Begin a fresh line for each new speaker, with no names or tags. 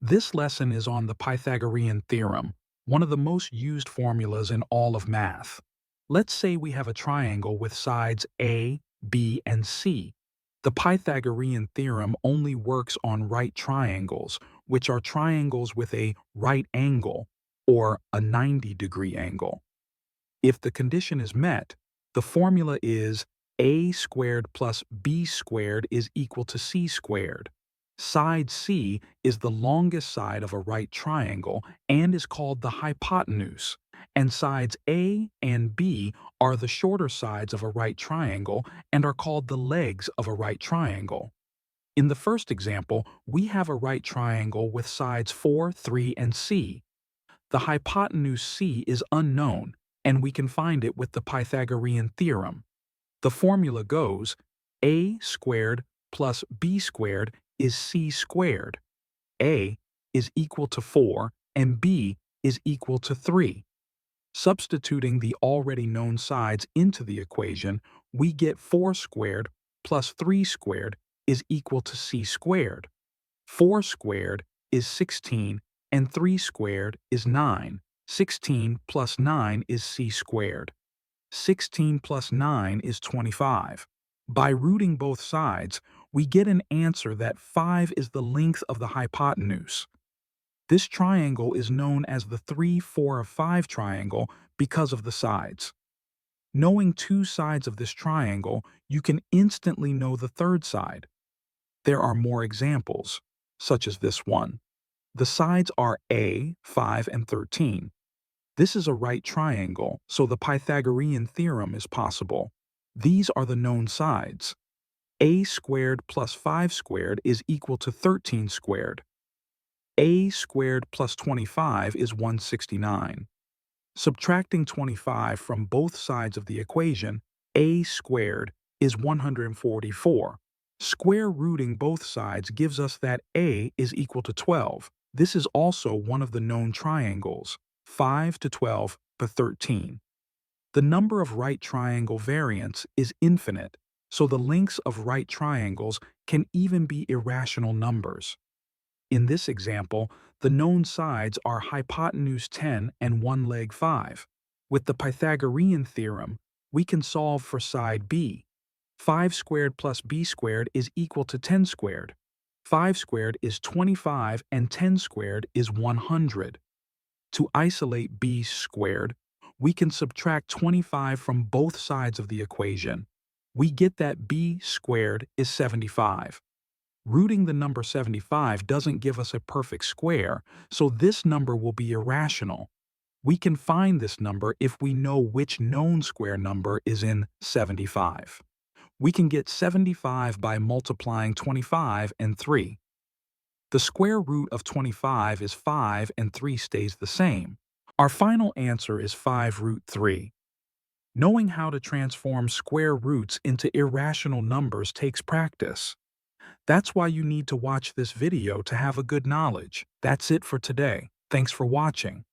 This lesson is on the Pythagorean theorem, one of the most used formulas in all of math. Let's say we have a triangle with sides A, B, and C. The Pythagorean theorem only works on right triangles, which are triangles with a right angle, or a 90-degree angle. If the condition is met, the formula is a squared plus b squared is equal to c squared. Side C is the longest side of a right triangle and is called the hypotenuse, and sides A and B are the shorter sides of a right triangle and are called the legs of a right triangle. In the first example, we have a right triangle with sides 4, 3, and C. The hypotenuse C is unknown, and we can find it with the Pythagorean theorem. The formula goes a squared plus b squared is c squared. A is equal to 4 and b is equal to 3. Substituting the already known sides into the equation, we get 4 squared plus 3 squared is equal to c squared. 4 squared is 16 and 3 squared is 9. 16 plus 9 is c squared. 16 plus 9 is 25. By rooting both sides, we get an answer that 5 is the length of the hypotenuse. This triangle is known as the 3, 4, 5 triangle because of the sides. Knowing two sides of this triangle, you can instantly know the third side. There are more examples, such as this one. The sides are A, 5, and 13. This is a right triangle, so the Pythagorean theorem is possible. These are the known sides. A squared plus 5 squared is equal to 13 squared. A squared plus 25 is 169. Subtracting 25 from both sides of the equation, A squared is 144. Square rooting both sides gives us that A is equal to 12. This is also one of the known triangles. 5 to 12 to 13. The number of right triangle variants is infinite, so the lengths of right triangles can even be irrational numbers. In this example, the known sides are hypotenuse 10 and one leg 5. With the Pythagorean theorem, we can solve for side B. 5 squared plus b squared is equal to 10 squared. 5 squared is 25 and 10 squared is 100. To isolate b squared, we can subtract 25 from both sides of the equation. We get that b squared is 75. Rooting the number 75 doesn't give us a perfect square, so this number will be irrational. We can find this number if we know which known square number is in 75. We can get 75 by multiplying 25 and 3. The square root of 25 is 5 and 3 stays the same. Our final answer is 5 root 3. Knowing how to transform square roots into irrational numbers takes practice. That's why you need to watch this video to have a good knowledge. That's it for today. Thanks for watching.